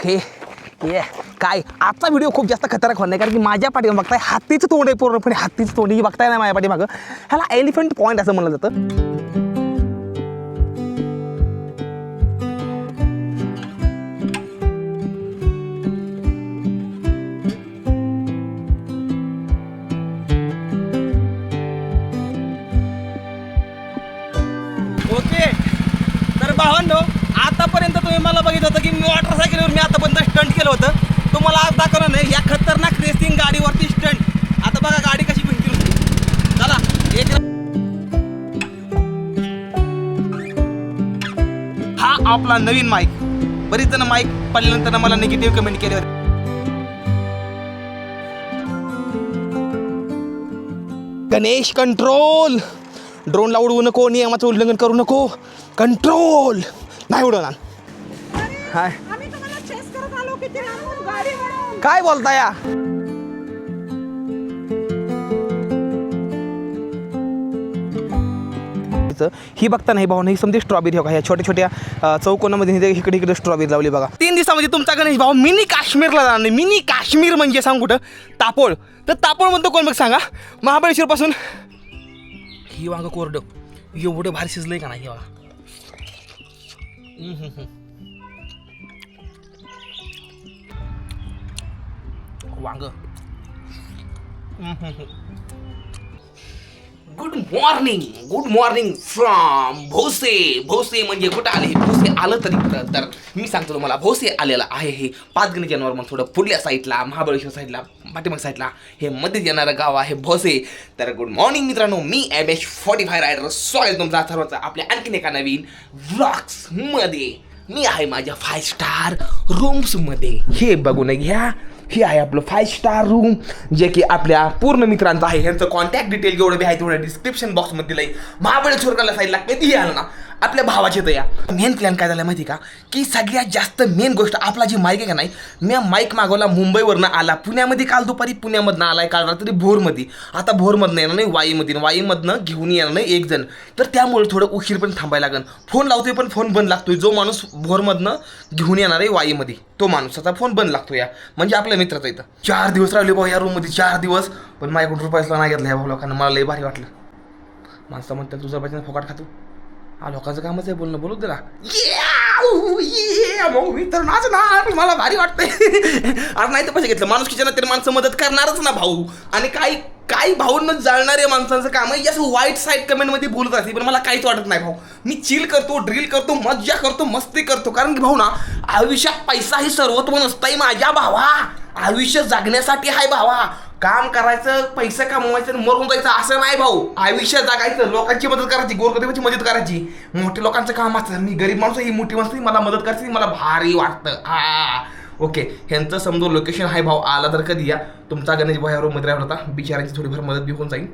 हे ये काय आजचा व्हिडिओ खूप जास्त खतरनाक होणार आहे कारण की माझ्या पाठीमागे बघताय हातीचं तोंड आहे पूर्णपणे हातीचं तोंड ही बघताय ना माझ्या पाठीमागं ह्याला एलिफंट पॉईंट असं म्हणलं जातं. ओके तर भावांनो आतापर्यंत तुम्ही मला बघितलं होतं की मी मोटरसायकलवर मी आतापर्यंत स्टंट केलं होतं. तुम्हाला आज दाखवलं नाही या खतरनाक रेसिंग गाडीवरती स्टंट. आता बघा गाडी कशी भिंती होती. चला एक हा आपला नवीन माईक. बरीच जण माईक पडल्यानंतर मला निगेटिव्ह कमेंट केले होते. गणेश कंट्रोल. ड्रोनला उडवू नको, नियमाचं उल्लंघन करू नको. कंट्रोल नाही उडवणार. हाय काय बोलता या ही बघता नाही भाऊ. ही समजा स्ट्रॉबेरी हो का ह्या छोट्या छोट्या चौकोनामध्ये इकडे इकडे स्ट्रॉबेरी लावली बघा. 3 दिवसामध्ये तुमचा गणेश भाऊ मिनी काश्मीरला जाणार नाही. मिनी काश्मीर म्हणजे सांग कुठं तापोळ. तर तापोळ म्हणतो कोण बघ सांगा. महाबळेश्वर पासून ही वांग कोरडं एवढं भारी शिजलंय का नाही बघा. वांग. Good morning from Bhose. Bhose म्हणजे कुठं आले भोसे आलं तरी कुठं तर मी सांगतो तुम्हाला भोसे आलेलं आहे हे पाचगणी जानेवारी मग थोडं पुढल्या साईडला महाबळेश्वर साईडला पाठीमाग साईडला हे मध्ये येणारं गाव आहे भोसे. तर गुड मॉर्निंग मित्रांनो, मी MH45 रायडर स्वागत तुमचा सर्वांचा आपल्या आणखीन एका नवीन व्लॉग्समध्ये. मी आहे माझ्या 5 स्टार रूम्समध्ये. हे बघून घ्या, हे आहे आपलं 5 स्टार रूम जे की आपल्या पूर्ण मित्रांचं आहे. ह्यांचं कॉन्टॅक्ट डिटेल जेवढं बी आहे तेवढं डिस्क्रिप्शन बॉक्समध्ये दिलंय. महाबळेश्वरला साईडला कधीही आलं ना आपल्या भावाचे तर या. मेन प्लॅन काय झाला माहिती का की सगळ्यात जास्त मेन गोष्ट आपला जी माईक आहे का नाही. मी माईक मागवला मुंबईवरनं आला पुण्यामध्ये काल दुपारी पुण्यामधनं आलाय काल रात्री भोरमध्ये. आता भोरमधनं येणार नाही वाईमधनं घेऊन येणार नाही एक जण. तर त्यामुळे थोडं उशीर पण थांबायला लागेल. फोन लावतोय पण फोन बंद लागतोय. जो माणूस भोरमधनं घेऊन येणार आहे वाईमध्ये तो माणूसाचा फोन बंद लागतो या म्हणजे आपल्या मित्राचा इथं. 4 दिवस राहिले भाऊ या रूममध्ये 4 दिवस. पण माझ्याकडून रुपयाला नाही घेतला या भाऊ लोकांना. मला लय भारी वाटलं. माणसं म्हणतात तुझा पाहिजे फोकाट खातो. हा लोकांचं कामच आहे बोलणं. बोलू दिला मी तर नाचणार. मला भारी वाटतंय. आज नाही तर पैसे घेतलं माणूस किचन तरी माणसं मदत करणारच ना भाऊ. आणि काही भाऊंना जाणणारे माणसांचं काम आहे असं वाईट साईड कमेंटमध्ये बोलत असते. पण मला काहीच वाटत नाही भाऊ. मी चिल करतो, ड्रिल करतो, मज्जा करतो, मस्ती करतो. कारण की भाऊ ना आयुष्यात पैसा ही सर्वत्व नसताय माझ्या भावा. आयुष्य जगण्यासाठी आहे भावा. काम करायचं, पैसे कमवायचं, मरून जायचं असं नाही भाऊ. आयुष्य जगायचं, लोकांची मदत करायची, गोरगरिबाची मदत करायची. मोठे लोकांचं काम असतं. मी गरीब माणूस ही मोठी माणसं मला मदत करायची मला भारी वाटतं. ओके ह्यांचं समजून लोकेशन आहे भाऊ. आला तर कधी या. तुमचा गणेश भाऊ या रूममध्ये राहिला होता. बिचारांची थोडीफार मदत बी होऊन जाईल.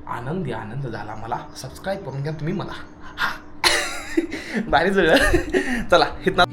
आनंद झाला मला. सबस्क्राईब करून घ्या तुम्ही मला. हा भारी जुळलं. चला इथं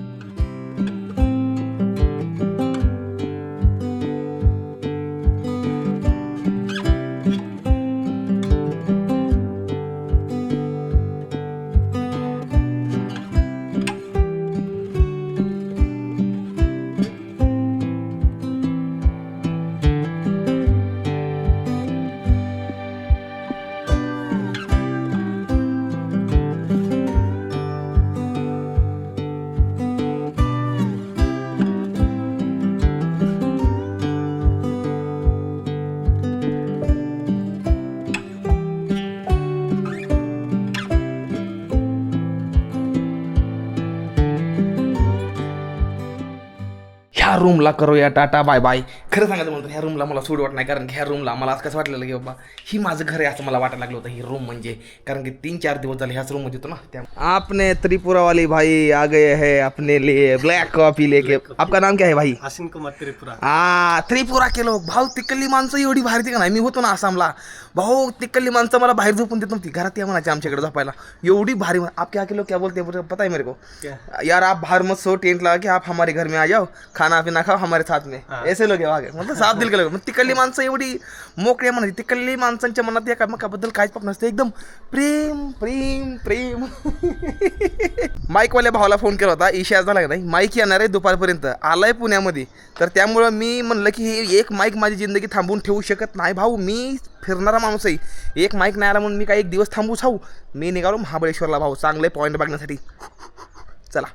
ह्या रूमला करूया टाटा बाय बाय. खरं सांगायचं म्हणतो ह्या रूमला मला सूट वाटत नाही. कारण की ह्या रूमला मला आज कसं वाटलेलं की बाबा ही माझं घर आहे असं मला वाटायला लागलं होतं ही रूम म्हणजे. कारण की 3-4 दिवस झाले ह्याच रूममध्ये होतो ना. त्या आपने त्रिपुरा वाली भाई आ गए हैं अपने लिए ब्लॅक कॉफी लेके. आपका नाम क्या है भाई? आसिन कुमार त्रिपुरा. त्रिपुरा के लोक भाऊ. तिकडली माणसं एवढी भारी का नाही. मी होतो ना आसामला भाऊ. तिकडली माणसं मला बाहेर झोपून देत नव्हती. घरात या म्हणायची आमच्याकडे झोपायला. एवढी भारी. आप क्या के लोग क्या बोलते हैं पता है मेरे को? यार आप बाहर मत सो टेंट लगा के आप हमारे घर में आ जाओ. खाना खाना पिना खाओ हमारे साथ में ऐसे लोक वागे मतलब साफ दिल के लोक. मग तिकडली माणसं एवढी मोकळी म्हणायची. तिकडली माणसांच्या मनात एकामेकाबद्दल काहीच पाप नसतं. एकदम प्रेम प्रेम प्रेम. माईकवाल्या भावाला फोन केला होता. इशा झाला का नाही, माईक येणार आहे दुपारपर्यंत, आलाय पुण्यामध्ये. तर त्यामुळं मी म्हणलं की हे एक माईक माझी जिंदगी थांबवून ठेवू शकत नाही भाऊ. मी फिरणारा माणूस आहे. एक माईक नाही आला म्हणून मी काही एक दिवस थांबू छाऊ. मी निघालो महाबळेश्वरला भाऊ, चांगले पॉईंट बघण्यासाठी. चला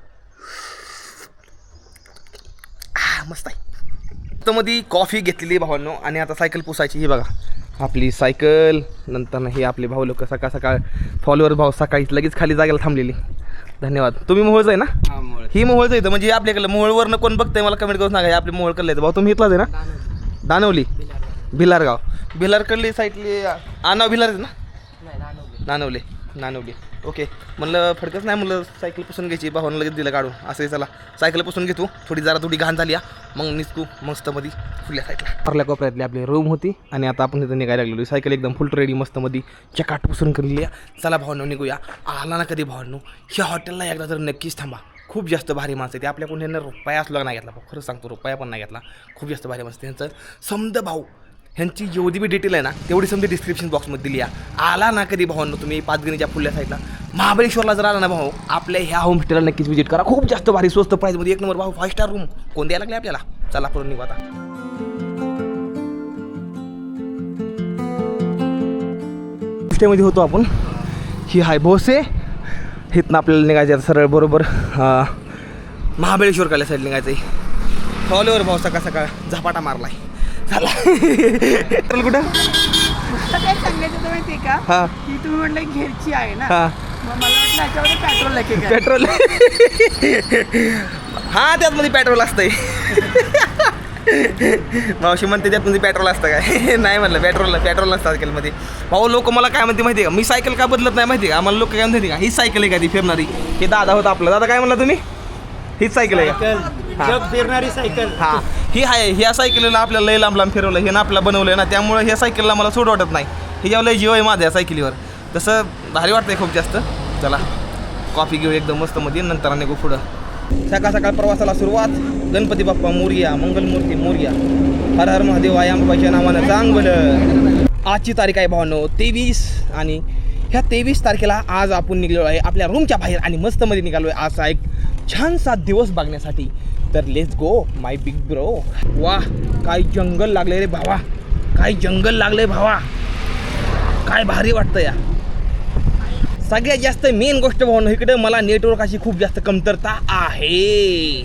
मस्त आहे. मध्ये कॉफी घेतलेली भावांनो आणि आता सायकल पुसायची. ही बघा आपली सायकल. नंतर हे आपले भाऊ लोक सकाळ सकाळ फॉलोअर भाऊ सकाळी लगेच खाली जागेला थांबलेली. धन्यवाद. तुम्ही मोहोळच आहे ना? ही मोहोळच आहे. म्हणजे आपल्याकडे मोहोळवरनं कोण बघतंय मला कमेंट करून सांगा. आपले मोहोळ कडले भाऊ. तुम्ही इथलाच आहे ना? दानवली भिलारगाव. भिलारकडली साईडली नाव भिलार आहे ना? नानवले नानवली. ओके म्हणलं फडकच नाही म्हणलं सायकल पुसून घ्यायची. भावानं लगेच दिलं काढून. असं चला सायकल पुसून घेतो. थोडी घाण झाली मग निसकू मस्तमध्ये फुल्या सायकल. आपल्या कोपऱ्यातली आपली रूम होती आणि आता आपण तिथं निघायला लागलेलो. सायकल एकदम फुल रेडी मस्तमध्ये चकाट पुसून करून चला भावांनो निघूया. आला ना कधी भावांनो ह्या हॉटेलला एकदा तर नक्कीच थांबा. खूप जास्त भारी माणसं आहे ते. आपल्याकडून यांना रुपया असला नाही घेतला. खरं सांगतो रुपया पण नाही घेतला. खूप जास्त भारी माणसं त्यांचं समजा भाऊ. ह्यांची जेवढी बी डिटेल आहे ना तेवढी समजा डिस्क्रिप्शन बॉक्समध्ये दिली आहे. आला ना कधी भावांनो तुम्ही पाचगणीच्या फुल्या साईडला महाबळेश्वरला जर आला ना भाऊ आपल्या ह्या होमस्टेला नक्कीच व्हिजिट करा. खूप जास्त भारी स्वस्त प्राईजमध्ये एक नंबर भाऊ. 5 स्टार रूम कोण द्यायला लागले आपल्याला. चला करून निघू आता. होमस्टेमध्ये होतो आपण. ही हाय भोसे. इथनं आपल्याला निघायचं सरळ बरोबर महाबळेश्वर काल्या साईड निघायचं आहे. फॉलोवर भाऊ सकाळ सकाळ झपाटा मारलाय. चला कुठं काय सांगायचं तर माहिती आहे का? हां की तुम्ही म्हटलं घेरची आहे ना, हां मग मला वाटलं याच्यामध्ये पेट्रोल आहे की काय? पेट्रोल. हां त्यातमध्ये पेट्रोल असतंय. मावशी म्हणते त्यातमध्ये पेट्रोल असतं काय? नाही म्हणलं पेट्रोल नसतं सायकलमध्ये. भाऊ लोक मला काय म्हणते माहिती आहे का? मी सायकल का बदलत नाही माहिती आहे का? आम्हाला लोक काय म्हणते का ही सायकल आहे का ती फिरणारी? हे दादा होता आपला. दादा काय म्हणला तुम्ही? हीच सायकल आहे का? जग फिरणारी सायकल. हां ही आहे. ह्या सायकलीला आपल्याला लय लांब फिरवलं हे ना आपल्याला बनवलं ना त्यामुळे ह्या सायकलला मला सोड वाटत नाही. हे जेव्हा लय जीव आहे माझ्या सायकलीवर. तसं भारी वाटतंय खूप जास्त. चला कॉफी घेऊ एकदम मस्त मध्ये नंतर निघू पुढं. सकाळ सकाळ प्रवासाला सुरुवात. गणपती बाप्पा मोरया, मंगलमूर्ती मोरया, हर हर महादेव आयांबाच्या नावानं चांगलं. आजची तारीख आहे भावांनो 23 आणि ह्या 23 तारखेला आज आपण निघालो आहे आपल्या रूमच्या बाहेर आणि मस्तमध्ये निघालो आहे असा एक छानसा दिवस बघण्यासाठी. तर let's go my big bro. वाह काय जंगल लागले रे भावा. काय जंगल लागले भावा. काय भारी वाटतं या. सगळ्यात जास्त मेन गोष्ट भावना इकडे मला नेटवर्काची खूप जास्त कमतरता आहे.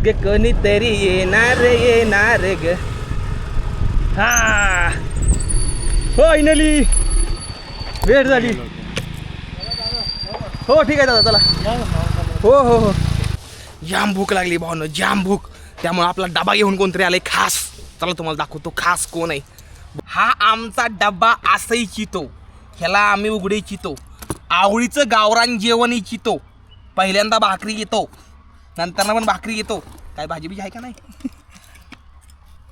गे कोणी तरी येणार ग. हा फायनली वेळ झाली. हो ठीक आहे दादा चला. हो हो हो जाम भूक लागली भावना जाम भूक. त्यामुळे आपला डबा घेऊन कोणतरी आलाय खास. चला तुम्हाला दाखवतो खास कोण आहे. हा आमचा डब्बा असंही चितो. ह्याला आम्ही उघडे चितो. आवळीचं गावरान जेवण चितो. पहिल्यांदा भाकरी येतो नंतर पण भाकरी येतो. काय भाजी बिजी आहे का नाही?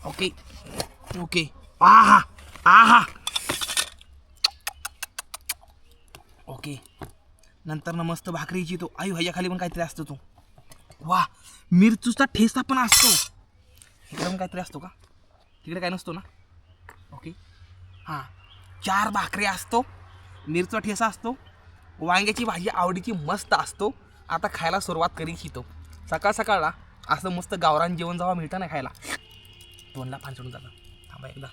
Okay okay. आहा आहा ओके. नंतर ना मस्त भाकरी चितो. आयु ह्याच्या खाली पण काहीतरी असतो तो. वा मिरचूचा ठेसा पण असतो. इकडे पण काहीतरी असतो का? तिकडे काय नसतो ना? ओके हां 4 भाकरी असतो. मिरचा ठेसा असतो. वांग्याची भाजी आवडीची मस्त असतो. आता खायला सुरुवात करी शितो. सकाळ सकाळला असं मस्त गावरान जेवण जेव्हा मिळतं ना खायला तोंडला पाणी सोडून जातं. थांबा एकदा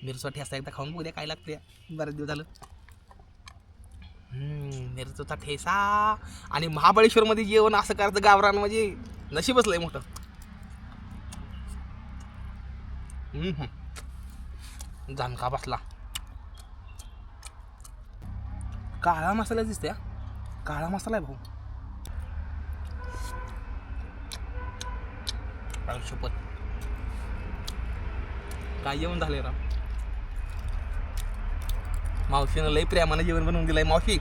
मिरचा ठेसा एकदा खाऊन बघू द्या काय लागते. बरेच दिवस झालं. मिरचीचा ठेसा आणि महाबळेश्वरमध्ये जेवण असं करायचं गावरान म्हणजे नशीबच लय मोठं. झणका बसला. काळा मसाला दिसते. काळा मसाला आहे भाऊ. शपथ काय जेवण झालंय राव. मावशीनं लई प्रेमानं जेवण बनवून दिलंय. मावशी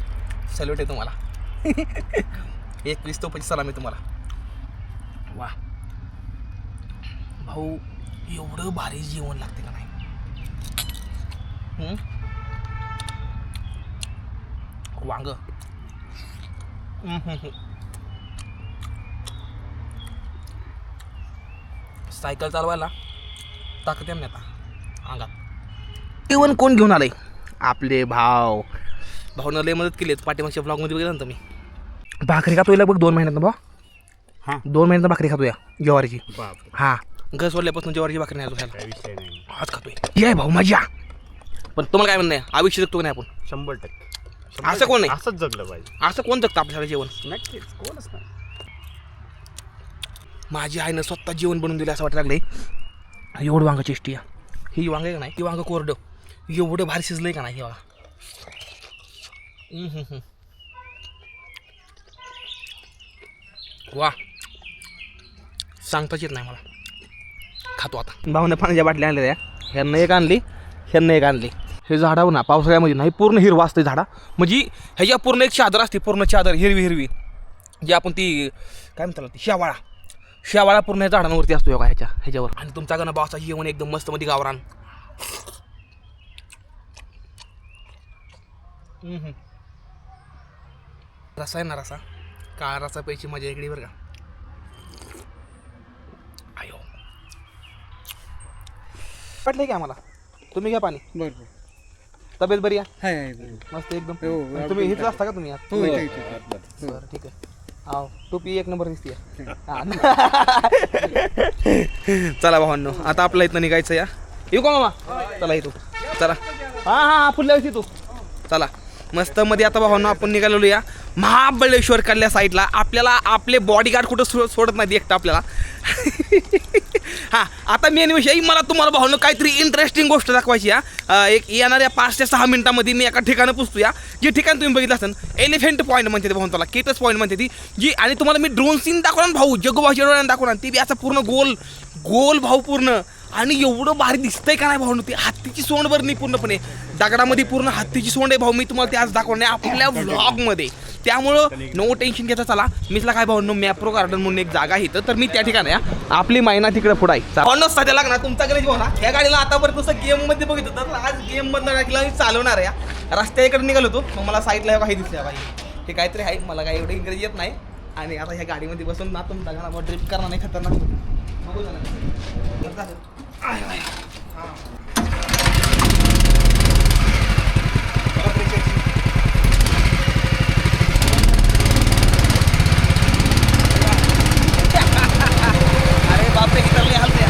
सॅल्यूट आहे तुम्हाला. 21 तोपाची सलामी तुम्हाला. वा भाऊ एवढं भारी जेवण लागते का नाही. वांग सायकल चालवायला ताकद आहे ना आता अंगात. जेवण कोण घेऊन आलंय? आपले भाऊनं लय मदत केली. पाठीमागच्या ब्लॉगमध्ये बघितलं ना तुम्ही. भाकरी खातोय बघ 2 महिन्यात भाऊ. हां 2 महिन्यात भाकरी खातोय ज्वारीची. बाप हां घर सोडल्यापासून ज्वारीची भाकरी नाही खायला. काय विषय नाही. आज खातोय. ही आहे भाऊ मजा. पण तुम्हाला काय म्हणणं आहे? आयुष्य जगतो का नाही आपण? 100%. असं कोण नाही? असंच जगलं पाहिजे. असं कोण जगतं आपल्याला जेवण? नक्कीच कोणच नाही. माझी आईनं स्वतः जेवण बनवून दिलं असं वाटायला लागलंय. एवढं वांग चेष्टी आहे. ही वांग आहे का नाही? ती वांग कोरडं एवढं भारी शिजलंय का नाही? हे बघा. वा सांगताच येत नाही मला. खातो आता. भाऊनं पाण्याच्या बाटल्या आणल्या. ह्यांना एक आणली, ह्यांना एक आणली. हे झाडावर ना पावसाळ्यामध्ये नाही पूर्ण हिरवा असते झाडा. म्हणजे ह्याच्या पूर्ण एक चादर असते, पूर्ण चादर हिरवी जी आपण ती काय म्हणतात ती शेवाळा पूर्ण ह्या झाडांवरती असतो का ह्याच्यावर. आणि तुमचा गणा बावचा जेवण एकदम मस्त मध्ये गावरान. रसा आहे ना रसा. काळा रसा प्यायची मजा इकडे बरं का. आयो वाटलंय की आम्हाला. तुम्ही घ्या पाणी. बरोबर. तब्येत बरी आहे? हाय मस्त एकदम. हो, आणि तुम्ही इथलं असता का तुम्ही आज? हो, बरं ठीक आहे. हो टोपी 1 नंबर दिसते. चला भावांनो आता आपल्या इथनं निघायचं या. येऊ का मामा? चला येतो. चला हां फुटल्या तू. चला मस्त मध्ये आता भावांनो आपण निघालेलो या महाबळेश्वर कडल्या साईडला. आपल्याला आपले बॉडीगार्ड कुठं सोडत नाही एकटं आपल्याला. हां आता मेन विषय मला तुम्हाला भावनं काहीतरी इंटरेस्टिंग गोष्ट दाखवायची या. एक येणाऱ्या 5 ते 6 मिनिटांमध्ये मी एका ठिकाणं पुसतो या. जे ठिकाण तुम्ही बघितलं असेल एलिफंट पॉईंट म्हणते ते भाऊ त्याला, केटस पॉईंट म्हणते ती जी. आणि तुम्हाला मी ड्रोन सीन दाखवणार भाऊ, जगभाऊच्या डोळ्यानं दाखवणार. ती बी असं पूर्ण गोल भाऊ पूर्ण. आणि एवढं भारी दिसतंय का नाही भाऊ? ती हत्तीची सोंड भरली पूर्णपणे दगडामध्ये. पूर्ण हत्तीची सोंड आहे भाऊ. मी तुम्हाला ते आज दाखवणार आपल्या व्लॉगमध्ये. त्यामुळं नो टेन्शन घ्यायचं. चला मी तुला काय भाऊ मॅप्रो गार्डन म्हणून एक जागा आहे तर मी त्या ठिकाणी आपली मायना तिकडे पुढे आहे. सध्या लागणार तुमचा गणेश भाऊ ना या गाडीला आतापर्यंत तसं गेममध्ये बघितलं तर आज गेममधनं टाकला मी चालवणार आहे. रस्त्याकडे निघालो होतो मग मला साईडला काही दिसल्या पाहिजे. हे काहीतरी आहे मला काही एवढं इंग्रजी येत नाही. आणि आता ह्या गाडीमध्ये बसून ना तुमचा गाणं ड्रिप करणार नाही खतरनाक बघू झालं. अरे बापरे किती हलते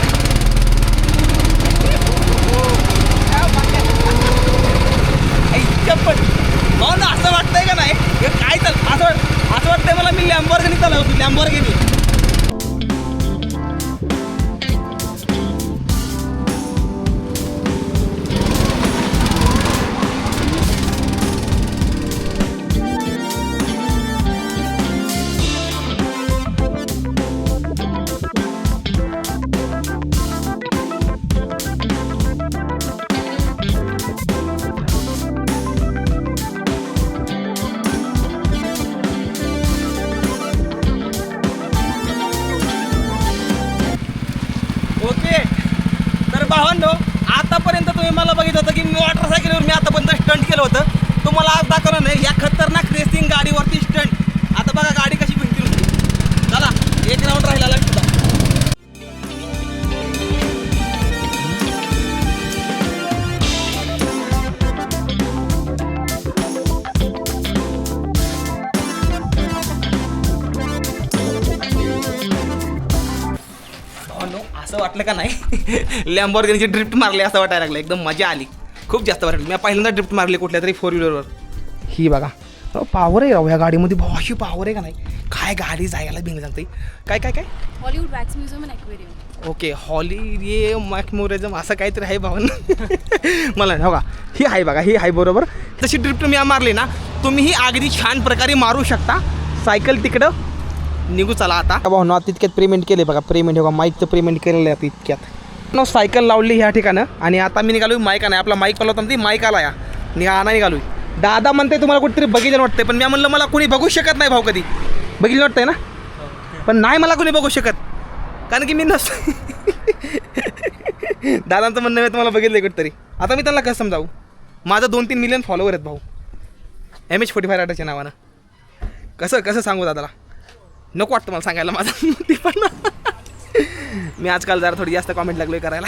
हो ना. असं वाटतंय का नाही काय तर असं वाटतंय मला मी लॅम्बोर्गिनी चालवतो. लॅम्बोर्गिनी भावांनो आतापर्यंत तुम्ही मला बघितलं होतं की मी मोटरसायकलवर मी आतापर्यंत स्टंट केलं होतं. तुम्हाला आज दाखवलं नाही या खतरनाक रेसिंग गाडीवरती स्टंट. आता बघा गाडी कशी भिंती होती. चला 1 राऊंड राहिला लागतो. असं वाटलं का नाही लॅम्बोर्गिनीची ड्रिफ्ट मारली असं वाटायला लागलं. एकदम मजा आली. खूप जास्त वाटलं. मी पहिल्यांदा ड्रिफ्ट मारली कुठल्या तरी 4 व्हीलरवर. ही बघा पॉवर आहे राव ह्या गाडीमध्ये भाऊ. अशी पॉवर आहे का नाही? काय गाडी जायला भिंग सांगते. काय काय काय Hollywood wax museum and aquarium. Okay मॅक्मोरिझम असं काहीतरी आहे भाऊ. मला हो का ही आहे बघा. ही आहे बरोबर. तशी ड्रिफ्ट मी मारली ना तुम्हीही अगदी छान प्रकारे मारू शकता. सायकल तिकडं निघू. चला आता भाऊ ना तितक्यात पेमेंट केले बघा. पेमेंट हो का माईकचं पेमेंट केलेलं आहे तितक्यात. न सायकल लावली ह्या ठिकाणं. आणि आता मी निघालो माईक आणा. आपला माईक होता ती माईक आला या निघालो. दादा म्हणते तुम्हाला कुठेतरी बघितलं वाटतंय. पण मी म्हणलं मला कोणी बघू शकत नाही भाऊ. कधी बघितलं वाटतंय ना? पण नाही मला कोणी बघू शकत कारण की मी नसतो. दादांचं म्हणणं आहे तुम्हाला बघितलं कुठेतरी. आता मी त्यांना कसं समजावू. माझं 2-3 मिलियन फॉलोवर आहेत भाऊ MH45 रायडरच्या नावानं. कसं सांगू दादाला? नको वाटतं मला सांगायला माझं. मी आजकाल जरा थोडी जास्त कॉमेंट लागलोय करायला.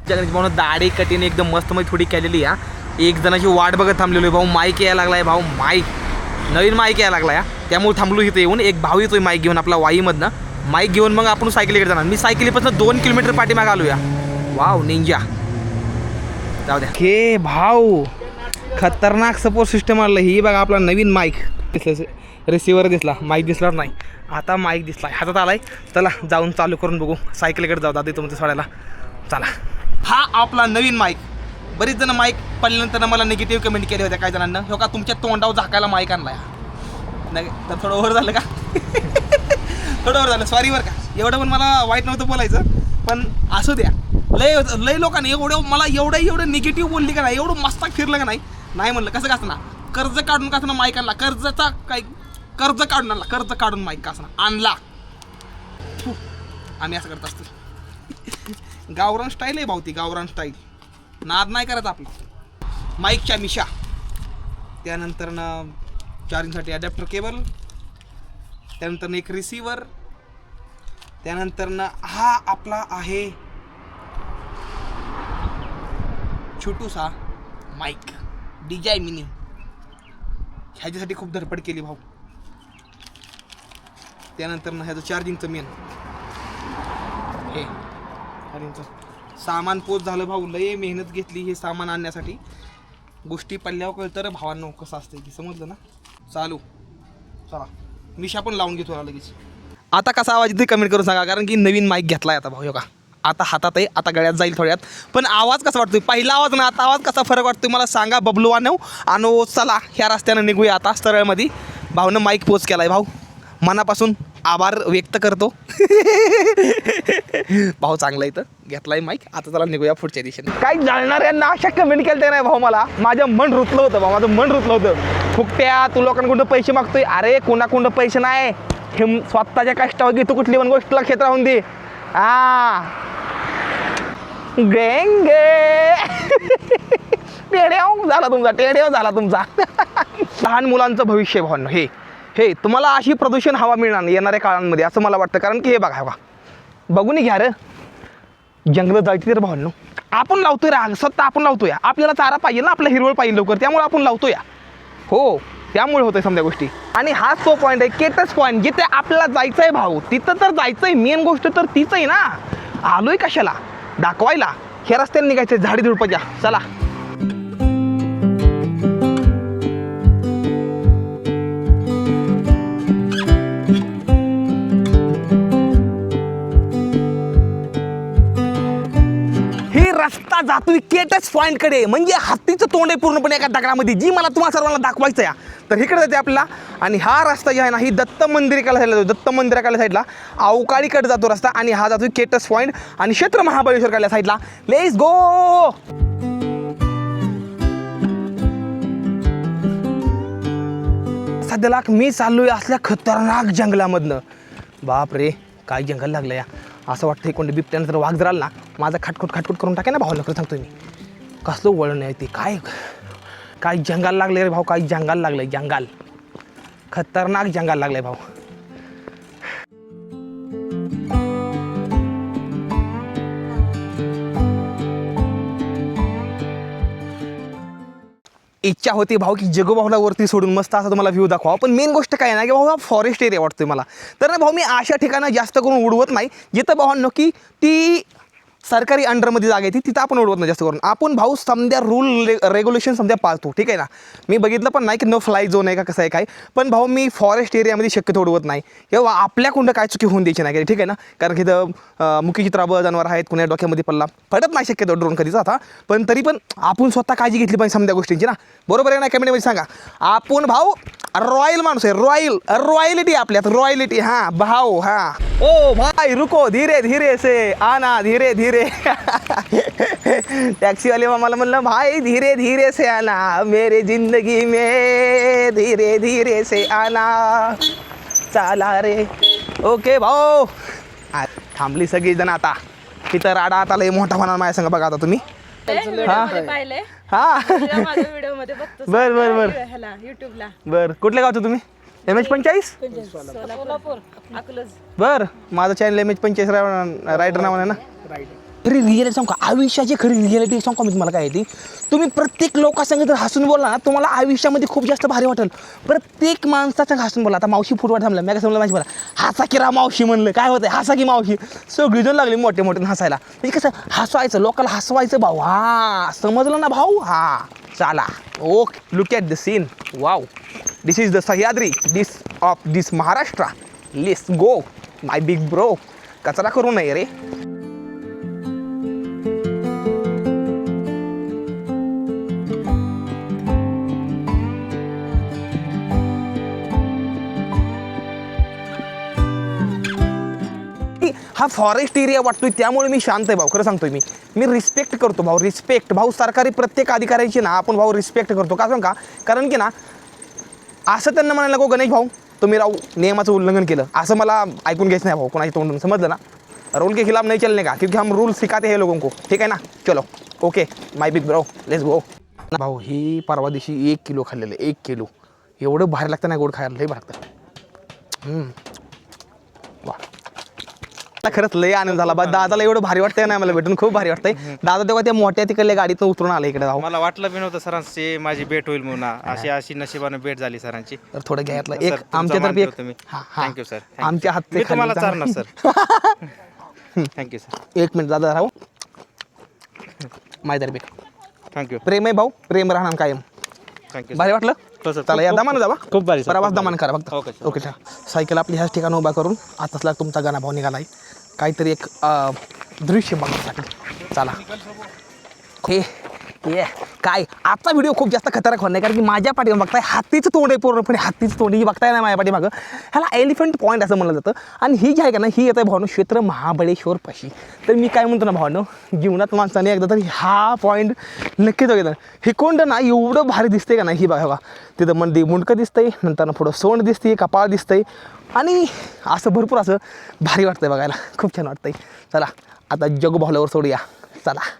जगाची भाऊ दाढी कटीने एकदम मस्त मध्ये थोडी केलेली आहे. एक जणाची वाट बघत थांबलेलो आहे. भाऊ माईक यायला लागलाय. भाऊ माईक नवीन माईक यायला लागला या, त्यामुळे थांबलो इथे येऊन. एक भाऊ येतोय माईक घेऊन आपला वाईमधनं. माईक घेऊन मग आपण सायकलीकडे जाणार. मी सायकलीपासून 2 किलोमीटर पाठीमागे आलो या. वाव निंजा जाऊ द्या. हे भाऊ खतरनाक सपोर्ट सिस्टम आलं. ही बघा आपला नवीन माईक दिसलं. रिसिव्हर दिसला, माईक दिसणार नाही. आता माईक दिसला हातात आलाय. चला जाऊन चालू करून बघू. सायकलीकडे जाऊ दादा तुमच्या सोडायला. चला हा आपला नवीन माईक. बरीच जण माईक पडल्यानंतर मला निगेटिव्ह कमेंट केले होत्या काही जणांना. हो का तुमच्या तोंडावर झाकायला माईक आणलाय. नाही तर थोडं ओव्हर झालं का? थोडं ओव्हर झालं, सॉरी बरं का. एवढं पण मला वाईट नव्हतं बोलायचं, पण असू द्या. लय लोकांनी मला एवढं निगेटिव्ह बोलली का नाही, एवढं मस्त फिरलं का नाही. नाही म्हणलं कसं का असणार, कर्ज काढून का असणार माईक आणला. कर्ज काढून माईक का असणार आणला. आम्ही असं करत असतो. गावरान स्टाईल आहे भाऊ ती, गावरान स्टाईल. नाद नाही करत आपलं. माईकच्या मिशा, त्यानंतर ना चार्जिंगसाठी अडॅप्टर केबल, त्यानंतर एक रिसिव्हर, त्यानंतर ना हा आपला आहे छोटूसा माईक DJI मिनी. ह्याच्यासाठी खूप धडपड केली भाऊ. त्यानंतर ना ह्याचं चार्जिंगचं मेन हे सामान पोच झालं भाऊ. लय मेहनत घेतली हे सामान आणण्यासाठी. गोष्टी पडल्यावर कळतं तर भावांनो कसं असतं की, समजलं ना. चालू चला मिशा पण लावून घेतो लगेच. आता कसा आवाज येते कमेंट करून सांगा, कारण की नवीन माईक घेतलाय आता भाऊ. का आता हातात आहे, आता गळ्यात जाईल थोड्यात. पण आवाज कसा वाटतोय, पहिला आवाज ना आता आवाज कसा फरक वाटतोय मला सांगा बबलू आणि चला ह्या रस्त्यानं निघूया आता सरळमध्ये. भाऊनं माईक पोच केलाय भाऊ, मनापासून आभार व्यक्त करतो. भाऊ चांगला इथं घेतलाय माईक. आता चला निघूया पुढच्या दिशेने. काही जाणणाऱ्यांना अशा कमेंट केल्या नाही भाऊ. मला माझं मन रुतलं होतं भाऊ, माझं मन रुतलं होतं. फुकट्या तू लोकांकडून पैसे मागतोय. अरे कोणाकडून पैसे नाही, हे स्वतःच्या कष्टावर घे. तू कुठली पण गोष्ट लक्षात राहून दे. टेढेव झाला तुमचा. लहान मुलांचं भविष्य भावनो हे तुम्हाला अशी प्रदूषण हवा मिळणार येणाऱ्या काळांमध्ये असं मला वाटतं. कारण की हे बघा बघून घ्या रे, जंगल जायची तर भावनो आपण लावतोय राग स्वतः आपण लावतोय. आपल्याला चारा पाहिजे ना, आपला हिरवळ पाहिजे लवकर, त्यामुळे आपण लावतोय. हो त्यामुळे होतंय समजा गोष्टी. आणि हाच तो पॉईंट आहे, केटस पॉईंट, जिथे आपल्याला जायचं आहे भाऊ तिथं तर जायचंय. मेन गोष्ट तर तीच आहे ना. आलोय कशाला, दाखवायला. ह्या रस्त्याने निघायचं झाडी झुडपाच्या. चला रस्ता जातोय केटस पॉईंट कडे. म्हणजे हत्तीचं तोंड आहे पूर्णपणे एका दगडामध्ये, जी मला तुम्हाला सर्वांना दाखवायचं आहे. तर इकडे जाते आपल्याला. आणि हा रस्ता जो आहे ना, ही दत्त मंदिराला साईडला जातो. दत्त मंदिराला साईडला अवकाळीकडे जातो रस्ता. आणि हा जातोय केटस पॉईंट आणि क्षेत्र महाबळेश्वरकडल्या साईडला. Let's go. सध्याला मी चाललोय असल्या खतरनाक जंगलामधनं. बाप रे काय जंगल लागलं या. असं वाटतं कोणते बिबट्यानंतर वाघ जर आला ना, माझा खाटखुट करून टाके ना भाऊ. लवकर सांगतोय मी, कसलं वळण आहे ते. काय जंगल लागले रे भाऊ, काय जंगल लागलंय. जंगल खतरनाक जंगल लागलंय भाऊ. इच्छा होती भाऊ की जगोभाऊला वरती सोडून मस्त असा तुम्हाला व्ह्यू दाखवा. पण मेन गोष्ट काय ना की भाऊ हा फॉरेस्ट एरिया वाटतोय मला. तर ना भाऊ मी अशा ठिकाणं जास्त करून उडवत नाही जिथं भावांनो की ती सरकारी अंडरमध्ये जागा आहे तिथं आपण उडवत नाही जास्त करून. आपण भाऊ समध्या रूल रेग्युलेशन समध्या पाळतो, ठीक आहे ना. मी बघितलं पण नाही की नो फ्लाय झोन आहे का कसं आहे काय. पण भाऊ मी फॉरेस्ट एरियामध्ये शक्यतो उडवत नाही. किंवा आपल्याकडून काय चुकी होऊन द्यायची नाही, ठीक आहे ना. कारण की इथं मुकी चित्राबळ जनावर आहेत, कुण्या डोक्यामध्ये पडत नाही शक्यतो ड्रोन कधीच आता. पण तरी पण आपण स्वतः काळजी घेतली पाहिजे समध्या गोष्टींची ना. बरोबर आहे ना. कमेंटमध्ये सांगा. आपण भाऊ रॉयल माणूस आहे, रॉयलिटी आपल्यात रॉयलिटी. हां भाऊ हां. ओ भाई रुको, धीरे धीरे से आना, धीरे धीरे. टॅक्सी वाले मला म्हणलं भाई धीरे धीरे से आना, मेरे जिंदगी में धीरे धीरे से आना. चला रे. ओके भाऊ. थांबली सगळी जण. आता तिथं राडा आता लय मोठा होणार माझ्या संग. बघा आता तुम्ही. पाहिले हा माझ्या व्हिडिओ मध्ये बघतो. बर युट्यूबला. कुठल्या गावचं तुम्ही? MH45. सोलापूर अकलूज. बर माझं चॅनल MH45 रायडर नावाने ना. खरी रिअलिटी सांग का, आयुष्याची खरी रिअलिटी सांग का मी तुम्हाला काय आहे ती. तुम्ही प्रत्येक लोकांसंग जर हसून बोलला ना तुम्हाला आयुष्यामध्ये खूप जास्त भारी वाटेल. प्रत्येक माणसाचं हसून बोला. आता मावशी फुटवाट थांबला मी काय समजलं माहिती मला, हसा की रा मावशी म्हणलं काय होतं, हसा की मावशी. सगळीजण लागली मोठे मोठे हसायला. म्हणजे कसं हसवायचं, लोकांना हसवायचं भाऊ. हा समजलं ना भाऊ. हा चला okay look at the scene. Wow this is the Sahyadri this of this Maharashtra. Let's go my big bro. कचरा करू नये रे. हा फॉरेस्ट एरिया वाटतोय त्यामुळे मी शांत आहे भाऊ. खरं सांगतोय मी रिस्पेक्ट करतो भाऊ. रिस्पेक्ट भाऊ. सरकारी प्रत्येक अधिकाऱ्याची ना आपण भाऊ रिस्पेक्ट करतो. का सांग का, कारण की ना असं त्यांना म्हणायला नको गणेश भाऊ तुम्ही राहू नियमाचं उल्लंघन केलं असं मला ऐकून घ्यायचं नाही भाऊ कोणाच्या तोंडून. समजलं ना. रूल के खिलाफ नहीं चलने का क्योंकि हम रूल सिखाते हैं लोगों को. ठीक आहे ना. चलो okay my big bro let's go. भाऊ ही परवा दिवशी 1 किलो खाल्लेलं. 1 किलो एवढं बाहेर लागतं ना गोड खायला. लई बाहेर लागतं. वा खरंच लय आनंद झाला बा. दादाला एवढं भारी वाटतंय ना मला भेटून. खूप भारी वाटतंय. दादा तेव्हा त्या मोठ्या तिकडल्या गाडीतून उतरून आलं इकडे भाऊ. मला वाटलं बी नव्हतं सरांची माझी भेट होईल म्हणून. अशी नशिबाने भेट झाली सरांची. तर थोडं घ्यायला सर, एक तुमचा आमच्यातर्फे एक मानतो तुम्ही. हां थँक्यू सर. आमच्या हात मी तुम्हाला चालणार सर. Thank you sir. 1 मिनिट दादा राहू माझ्यातर्फे थँक्यू प्रेम आहे भाऊ. प्रेम राहणार कायम. थँक्यू. भारी वाटलं. हो सर. चला या दमानं जावा. खूप भारी सर. प्रवास दमानं करा फक्त. Okay sir. ओके सायकल आपली ह्याच ठिकाणी उभा करून आताच लाग तुमचा गाणा भाऊ निघाला आहे. काहीतरी एक दृश्य बघण्यासाठी चला. हे ये काय आजचा व्हिडिओ खूप जास्त खतरनाक होणार नाही कारण की माझ्या पाठीमागं बघताय हातीचं तोंड आहे पूर्णपणे. हातीचं तोंड ही बघताय ना माझ्या पाठीमागं. ह्याला एलिफंट पॉईंट असं म्हणलं जातं. आणि ही जी आहे का ना ही येतं आहे भावनो क्षेत्र महाबळेश्वर पाशी. तर मी काय म्हणतो ना भावनो जीवनात माणसाने एकदा तरी हा पॉईंट नक्कीच बघितलं. हे कोंड ना एवढं भारी दिसते का नाही. ही बघा तिथं मंदी मुंडकं दिसतंय. नंतर पुढं सोंड दिसते. कपाळ दिसतंय. आणि असं भरपूर असं भारी वाटतंय बघायला. खूप छान वाटतंय. चला आता जग भावल्यावर सोडूया. चला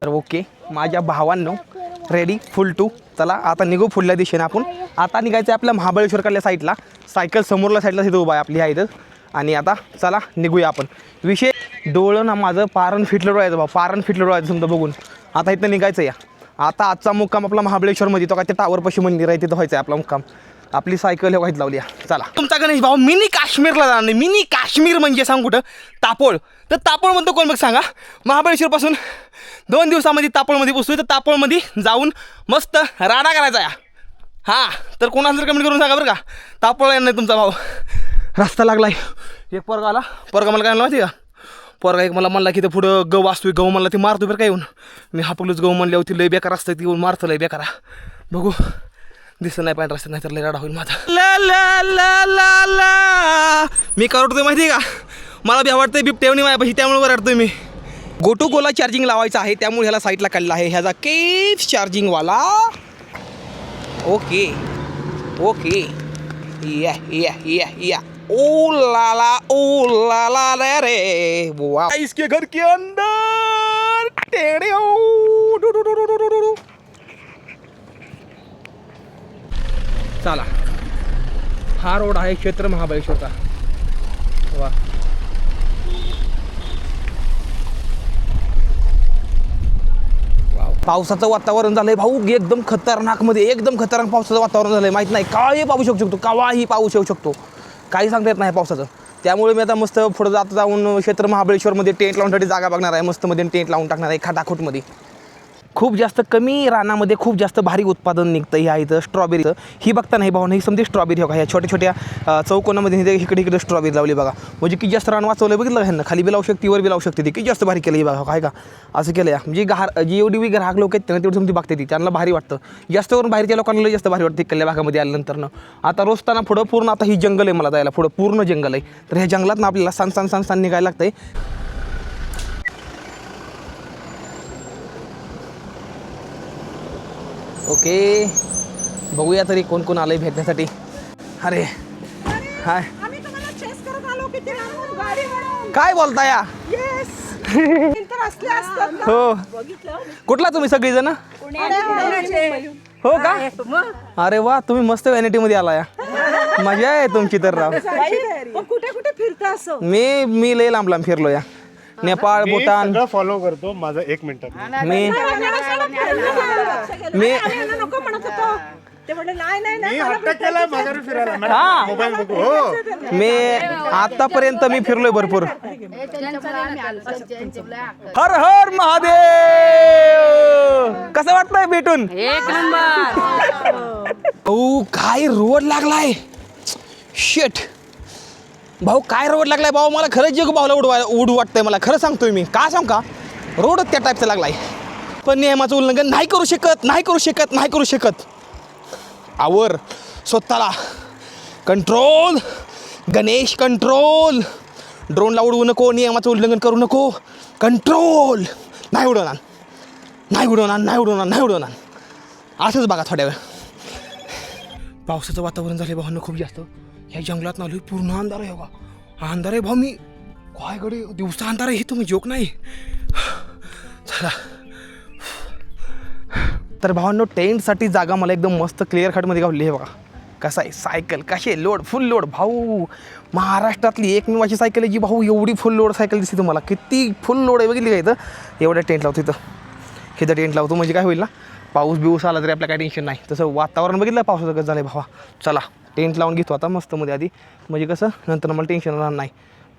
तर ओके माझ्या भावांनो रेडी फुल टू. चला आता निघू पुढल्या दिशेने आपण. आता निघायचं आहे आपल्या महाबळेश्वरकडल्या साईडला. सायकल समोरल्या साईडला तिथं उभा आहे आपली आहे इथं. आणि आता चला निघूया आपण. विषय डोळं ना माझं पारण फिटलं डोळायचं भाऊ. पारण फिटलं डोळायचं समजा बघून. आता इथं निघायचं या. आता आजचा मुक्काम आपला महाबळेश्वरमध्ये तो का ते टावरपाशी मंदिर आहे तिथं व्हायचं आहे आपला मुक्काम. आपली सायकल व्हायची लावली आहे. चला तुमचा गणेश भाऊ मिनी काश्मीरला जाणार नाही. मिनी काश्मीर म्हणजे सांग कुठं तापोळ. तर तापोळ म्हणतो कोण बघ सांगा. महाबळेश्वरपासून 2 दिवसामध्ये तापोळमध्ये पोचतोय. तर तापोळमध्ये जाऊन मस्त राडा करायचा या. हां तर कोणाला जर कमेंट करून सांगा बरं का. तापोळ येणार नाही तुमचा भाऊ. रस्ता लागलाय. एक पोरगा आला. पोरगा मला काय माहिती का. पोरगा एक मला म्हणला की ते पुढं गहू असतोय. गहू म्हणला ते मारतो बरं काय येऊन. मी हापलूच गहू म्हणले होती लय बेकार असतं ती येऊन मारतो लय बेकारा. बघू दिसत नाही पाहिजे रस्त्यात नाही तर लय राडा होईल माझा. ला ला ला ला ला मी काय वाटतोय माहिती आहे का. मला बी आवडतं बिबटेवणी माझ्यापाशी, त्यामुळे वरडतोय मी. गोटू गोला चार्जिंग लावायचं आहे, त्यामुळे ह्याला साईडला काढला आहे ह्याचा केफ चार्जिंगवाला. ओके ओके या या या या ओ ला रे रे वाह. इसके घर के अंदर टेढ़े ओ. चला, हा रोड आहे क्षेत्र महाबळेश्वरचा. वा, पावसाचं वातावरण झालंय भाऊ, एकदम खतरनाक मध्ये, एकदम खतरनाक पावसाचं वातावरण झालंय. माहित नाही काय पाऊस येऊ शकतो, केव्हाही पाऊस येऊ शकतो, काही सांगता येत नाही पावसाचं. त्यामुळे मी आता मस्त पुढे जाऊन क्षेत्र महाबळेश्वरमध्ये टेंट लावण्यासाठी जागा बघणार आहे. मस्तमध्ये टेंट लावून टाकणार आहे खटाखोटमध्ये. खूप जास्त कमी रानामध्ये खूप जास्त भारी उत्पादन निघतं ह्या इथं स्ट्रॉबेरीचं. ही बघता नाही भाऊ, ही समजे स्ट्रॉबेरी हो का, ह्या छोट्या छोट्या चौकोनामध्ये इकडे स्ट्रॉबेरी लावली बघा. म्हणजे की जास्त रान वाचवलं बघितलं ह्यांना, खाली बी लावू शकते वर बी लावू शकते ती, की जास्त भारी केलं ही बघा काय का असं केलं. म्हणजे जी एवढी बी ग्राहक लोक आहेत त्यांना तेवढी समजी बघते ती, त्यांना भारी वाटतं. जास्त करून बाहेरच्या लोकांना जास्त भारी वाटतं इकडल्या भागामध्ये आल्यानंतर. आता रोजताना पुढं पूर्ण आता ही जंगल आहे, मला जायला पुढं पूर्ण जंगल आहे. तर ह्या जंगलात आपल्याला सान निघायला लागतंय. ओके, बघूया तरी कोण कोण आलंय भेटण्यासाठी. अरे हाय, आम्ही तुम्हाला चेस करत आलो किती लांबून गाडी म्हणून. काय बोलता या? येस तर असले असतात ना. हो, बघितलं कुठला तुम्ही सगळीजण? पुण्याचे. हो का? अरे वा, तुम्ही मस्त व्हॅनिटीमध्ये आला या. मजा आहे तुमची तर राव. पण कुठे कुठे फिरता असं? मी लय लांब लांब फिरलो या. नेपाळ, भूतान. फॉलो करतो माझा 1 मिनिट. मी नको म्हणत होतो ते म्हणले नाही हट्ट केलाय माझ्यावर फिरायला. हा. मोबाईल बघू. हो, मी आतापर्यंत मी फिरलोय भरपूर. हर हर महादेव. कसं वाटतंय भेटून? एक नंबर. भाऊ काय रोड लागलाय, शेट भाऊ काय रोड लागलाय भाऊ. मला खरंच जग भाऊला उडू वाटतंय. मला खरं सांगतोय मी, का सांग का रोडच त्या टाईपचा लागलाय. पण नियमाचं उल्लंघन नाही करू शकत. आवर स्वतःला कंट्रोल, गणेश कंट्रोल. ड्रोनला उडवू नको, नियमाचं उल्लंघन करू नको. कंट्रोल. नाही उडवणार. असंच बघा थोड्या वेळ. पावसाचं वातावरण झालं भावांना खूप जास्त. ह्या जंगलात नालो पूर्ण अंधार आहे बघा. हा अंधार आहे भाऊ. मी काय कडे दिवसा अंधार आहे, हे तुम्ही जोक नाही. चला तर भावांनो, टेंटसाठी जागा मला एकदम मस्त क्लिअर कटमध्ये गावली आहे बघा. कसं आहे सायकल, कशी लोड, फुल लोड भाऊ. महाराष्ट्रातली एकमेव अशी सायकल आहे जी भाऊ एवढी फुल लोड सायकल दिसते तुम्हाला. किती फुल लोड आहे बघितली का इथं. एवढ्या टेंट लावतो इथं टेंट लावतो म्हणजे काय होईल ना, पाऊस बिऊस आला तरी आपल्या काय टेन्शन नाही. तसं वातावरण बघितलं पावसाचं कसं झालं आहे भावा. चला टेंट लावून घेतो आता मस्तमध्ये आधी, म्हणजे कसं नंतर मला टेन्शन राहणार नाही.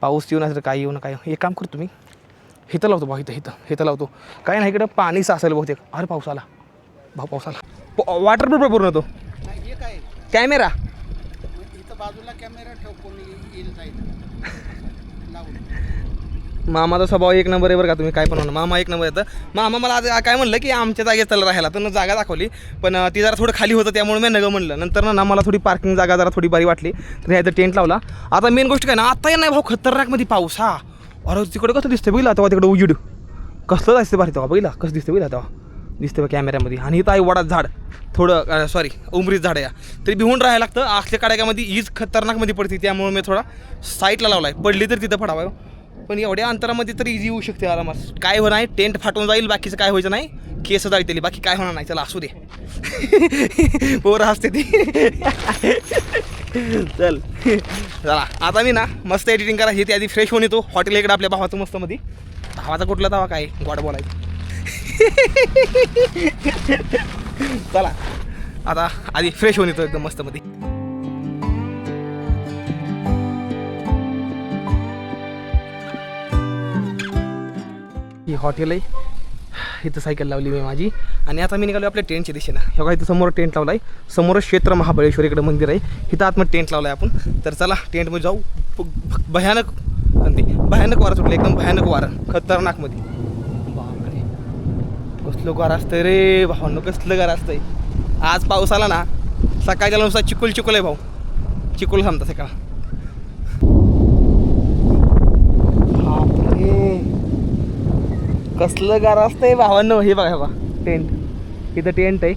पाऊस येऊ नसेल काय येऊ ना काय. एक काम करतो मी, इथं लावतो भाऊ, इथं लावतो. काय नाही इकडं पाणी साचेल बहुतेक. अरे पाऊस आला भाऊ, पाऊस आला. वॉटरप्रूफ पूर्ण तो कॅमेरा. बाजूला कॅमेरा ठेव, कोणी येईल जाईल. मामाचा स्वभाव एक नंबर आहे बरं का. तुम्ही काय पण म्हणा, मामा एक नंबर येतं. मामा मला आज काय म्हणलं की आमच्या जागेत चला राहायला, तर जागा दाखवली. पण ती जरा थोडं खाली होतं त्यामुळे मी नगं म्हणलं. नंतर ना मला थोडी पार्किंग जागा जरा थोडी भारी वाटली, तर ह्या इथं टेंट लावला. आता मेन गोष्ट काय ना, आता नाही भाऊ खतरनाकमध्ये पाऊस. हा अरे तिकडे कसं दिसतं बघितलं तेव्हा, तिकडे उजीड कसलं दिसतं भारी तेव्हा. बघितलं कसं दिसतं बघितलं तेव्हा, दिसतं बघ कॅमेऱ्यामध्ये. आणि इथं आहे वडाचं झाड, थोडं सॉरी उमरीच झाड आहे. तरी भिवून राहायला लागतं. असल्या काड्यामध्ये ईज खतरनाकमध्ये पडते, त्यामुळे मी थोडा साईटला लावला आहे. पडली तर तिथं पडावं, पण एवढ्या अंतरामध्ये तरी इझी येऊ शकते आरामात. काय होणार नाही, टेंट फाटून जाईल, बाकीचं काय व्हायचं नाही. केस जाळतेली, बाकी काय होणार नाही. चला असू दे. पोरं हसते ती. चला आता मी ना मस्त एडिटिंग करा हे, ते आधी फ्रेश होऊन येतो हॉटेल इकडे आपल्या भावाचं मस्त मध्ये. भावाचा कुठला तवा काय गोड बोलायचं. चला आता आधी फ्रेश होऊन येतो एकदम मस्त मध्ये. ही हॉटेल आहे, इथं सायकल लावली मी माझी. आणि आता मी निघालो आपल्या टेंटच्या दिशेनं. हे बघा इथं समोर टेंट लावला आहे. समोरच क्षेत्र महाबळेश्वर इकडे मंदिर आहे, इथं आतमध्ये टेंट लावला आहे आपण. तर चला टेंटमध्ये जाऊ. भयानक वारं सुटलं, एकदम भयानक वारं खतरनाकमध्ये. बापरे कसलं गार असतंय रे भावांनो, कसलं गार असतंय. आज पाऊस आला ना, सकाळच्या नुसता चिकुल आहे भाऊ, चिकुल थांबता सकाळ. कसलं गार असतंय भावांनो. हे बघा बघा टेंट, इथं टेंट आहे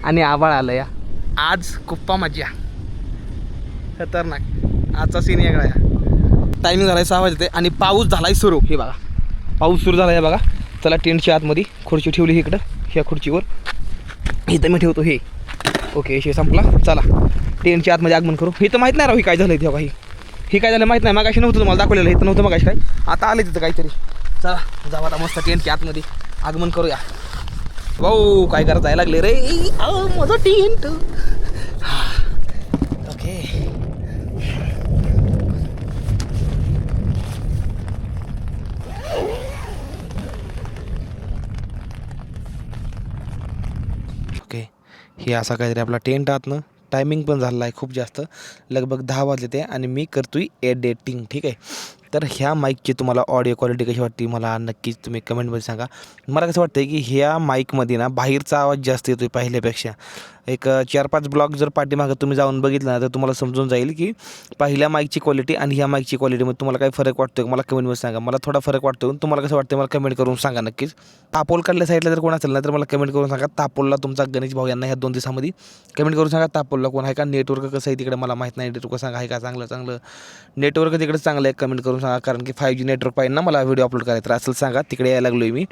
आणि आभाळ आलं या. आज कुप्पा मज्जा खतरनाक. आजचा सीन वेगळा आहे. टायमिंग झाला आहे 6 वाजते आणि पाऊस झाला आहे सुरू. हे बघा पाऊस सुरू झाला आहे बघा. चला टेंटच्या आतमध्ये खुर्ची ठेवली इकडं, ह्या खुर्चीवर इथं मी ठेवतो हे. ओके विषय संपला. चला टेंटच्या आतमध्ये आगमन करू. हे तर माहीत नाही राहू काय झालं तेव्हा. ही काय झालं माहीत नाही. मगाशी नव्हतं तुम्हाला दाखवलेलं, इथं नव्हतं मगाशी काय, आता आलं तिथं काहीतरी. चला जाऊ आता मस्त टेंटच्या आतमध्ये आगमन करूया. भाऊ काय करत जायला लागले रे माझं टेंट. ओके ओके हे असा काहीतरी आपला टेंट आतनं. टायमिंग पण झालेला आहे खूप जास्त, लगभग 10 वाजले ते आणि मी करतोय एडिटिंग. ठीक आहे. तर ह्या माईकची तुम्हाला ऑडिओ क्वालिटी कशी वाटते मला नक्कीच तुम्ही कमेंटमध्ये सांगा. मला कसं वाटतं की ह्या माईकमध्ये ना बाहेरचा आवाज जास्त येतो आहे पहिल्यापेक्षा. एक 4-5 ब्लॉग जर पाठीमागं तुम्ही जाऊन बघितलं ना तर तुम्हाला समजून जाईल की पहिल्या माईकची क्वालिटी आणि ह्या माईकची क्वालिटीमध्ये तुम्हाला काही फरक वाटतो आहे मला कमेंटमध्ये सांगा. मला थोडा फरक वाटतो. तुम्हाला कसं वाटतं मला कमेंट करून सांगा नक्कीच. तापोलकडल्या साईडला जर कोण असेल ना तर मला कमेंट करून सांगा. तापोलला तुमचा गणेश भाऊ यांना ह्या 2 दिवसामध्ये कमेंट करून सांगा. तापोलला कोण आहे का, नेटवर्क कसं आहे तिकडे मला माहीत नाही. नेटवर्क सांगा आहे का चांगलं नेटवर्क तिकडे चांगलं आहे कमेंट करून सांगा. कारण की 5G नेटवर्क पाहिजे ना मला व्हिडिओ अपलोड करायचं. तर असेल सांगा, तिकडे यायला लागलो आहे मी.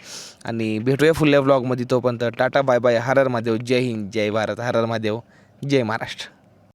आणि भेटूया फुल्या ब्लॉगमध्ये. तोपर्यंत टाटा बाय बाय. हर हर महादेव. जय हिंद, जय भारत. हर हर महादेव, जय महाराष्ट्र.